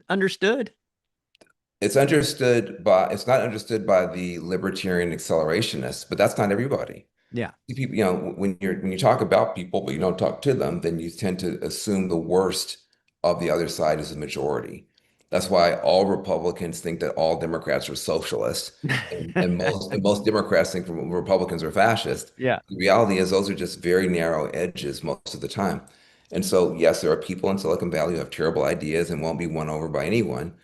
understood? it's not understood by the libertarian accelerationists, but that's not everybody. Yeah. People, when you talk about people, but you don't talk to them, then you tend to assume the worst of the other side is the majority. That's why all Republicans think that all Democrats are socialists, and most Democrats think Republicans are fascist. Yeah. The reality is those are just very narrow edges most of the time. And so, yes, there are people in Silicon Valley who have terrible ideas and won't be won over by anyone,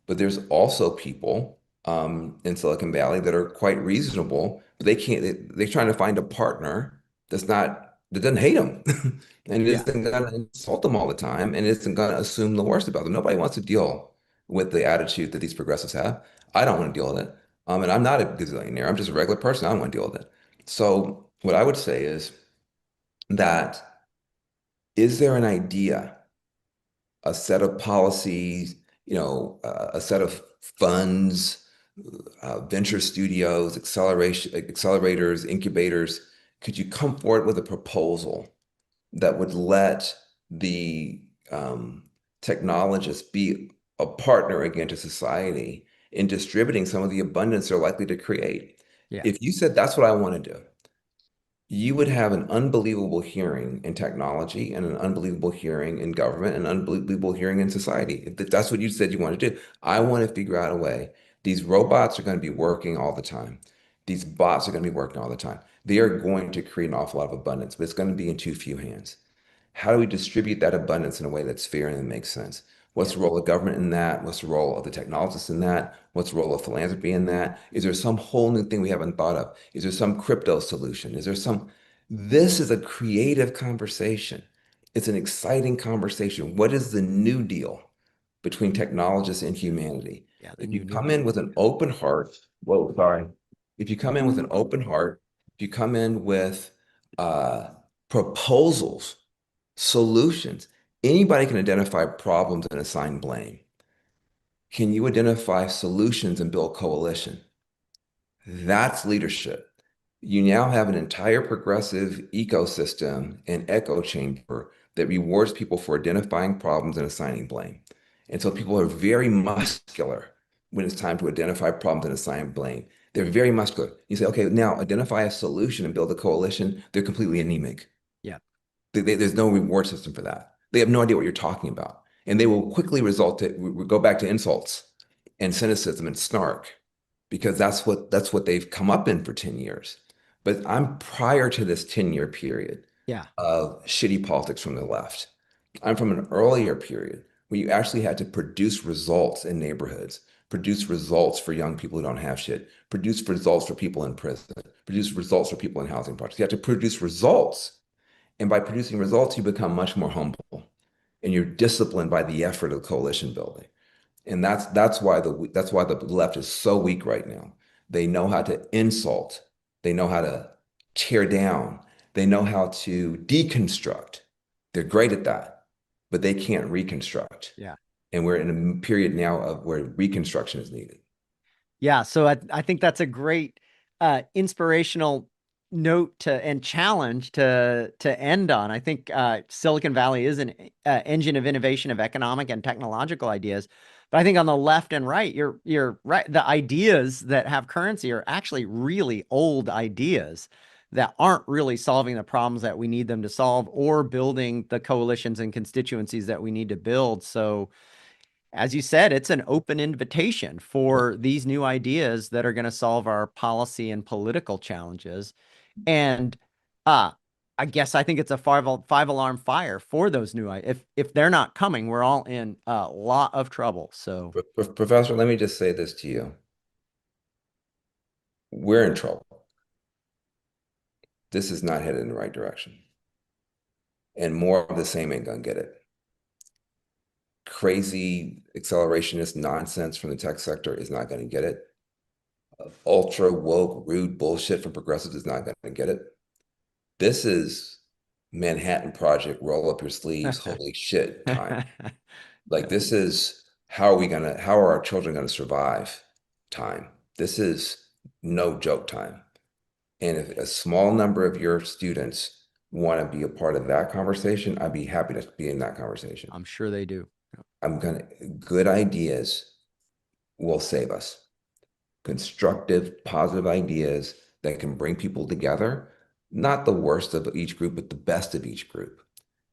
but there's also people in Silicon Valley that are quite reasonable, but they can't. They're trying to find a partner that doesn't hate them, and Yeah. isn't going to insult them all the time, and isn't going to assume the worst about them. Nobody wants to deal with the attitude that these progressives have. I don't want to deal with it. And I'm not a gazillionaire. I'm just a regular person. I don't want to deal with it. So what I would say is that is there an idea, a set of policies, a set of funds, venture studios, accelerators, incubators? Could you come forward with a proposal that would let the technologists be a partner again to society in distributing some of the abundance they're likely to create? Yeah. If you said that's what I want to do, you would have an unbelievable hearing in technology and an unbelievable hearing in government and an unbelievable hearing in society. If that's what you said you want to do, I want to figure out a way. These robots are going to be working all the time. These bots are going to be working all the time. They are going to create an awful lot of abundance, but it's going to be in too few hands. How do we distribute that abundance in a way that's fair and that makes sense? What's Yeah. the role of government in that? What's the role of the technologists in that? What's the role of philanthropy in that? Is there some whole new thing we haven't thought of? Is there some crypto solution? Is there some? This is a creative conversation. It's an exciting conversation. What is the new deal between technologists and humanity? Yeah. The If you new come nuclear in with deal. an open heart, whoa, sorry. If you come in with an open heart, if you come in with uh, proposals, solutions. Anybody can identify problems and assign blame. Can you identify solutions and build coalition? That's leadership. You now have an entire progressive ecosystem and echo chamber that rewards people for identifying problems and assigning blame. And so people are very muscular when it's time to identify problems and assign blame. They're very muscular. You say, okay, now identify a solution and build a coalition. They're completely anemic. Yeah. There's no reward system for that. They have no idea what you're talking about. And they will quickly go back to insults and cynicism and snark because that's what they've come up in for 10 years. But I'm prior to this 10-year period Yeah. of shitty politics from the left. I'm from an earlier period where you actually had to produce results in neighborhoods, produce results for young people who don't have shit, produce results for people in prison, produce results for people in housing projects. You have to produce results, and by producing results, you become much more humble and you're disciplined by the effort of coalition building. And that's why the left is so weak right now. They know how to insult, they know how to tear down, they know how to deconstruct. They're great at that, but they can't reconstruct. Yeah. And we're in a period now of where reconstruction is needed. Yeah, so I think that's a great inspirational note to and challenge to end on. I think Silicon Valley is an engine of innovation of economic and technological ideas. But I think on the left and right, you're right. The ideas that have currency are actually really old ideas that aren't really solving the problems that we need them to solve or building the coalitions and constituencies that we need to build. So as you said, it's an open invitation for these new ideas that are going to solve our policy and political challenges. And uh, I guess I think it's a five alarm fire for those new ideas. If they're not coming, we're all in a lot of trouble. So Professor, let me just say this to you. We're in trouble. This is not headed in the right direction. And more of the same ain't gonna get it. Crazy accelerationist nonsense from the tech sector is not going to get it. Ultra woke, rude bullshit from progressives is not going to get it. This is Manhattan Project, roll up your sleeves, holy shit time. Like this is how are our children gonna survive time? This is no joke time. And if a small number of your students want to be a part of that conversation, I'd be happy to be in that conversation. I'm sure they do. Good ideas will save us. Constructive, positive ideas that can bring people together, not the worst of each group, but the best of each group.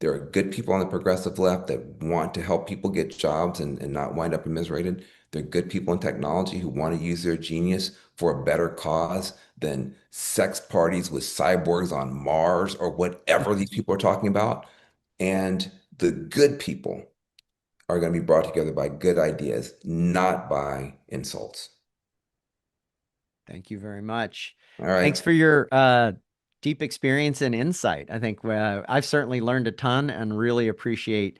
There are good people on the progressive left that want to help people get jobs and not wind up immiserated. There are good people in technology who want to use their genius for a better cause than sex parties with cyborgs on Mars or whatever these people are talking about. And the good people are going to be brought together by good ideas, not by insults. Thank you very much. All Thanks right. for your deep experience and insight. I think I've certainly learned a ton and really appreciate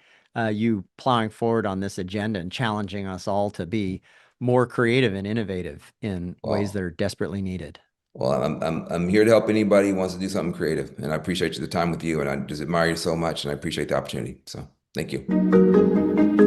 you plowing forward on this agenda and challenging us all to be more creative and innovative in ways that Well, are desperately needed. I'm here to help anybody who wants to do something creative, and I appreciate the time with you, and I just admire you so much, and I appreciate the opportunity. So, thank you.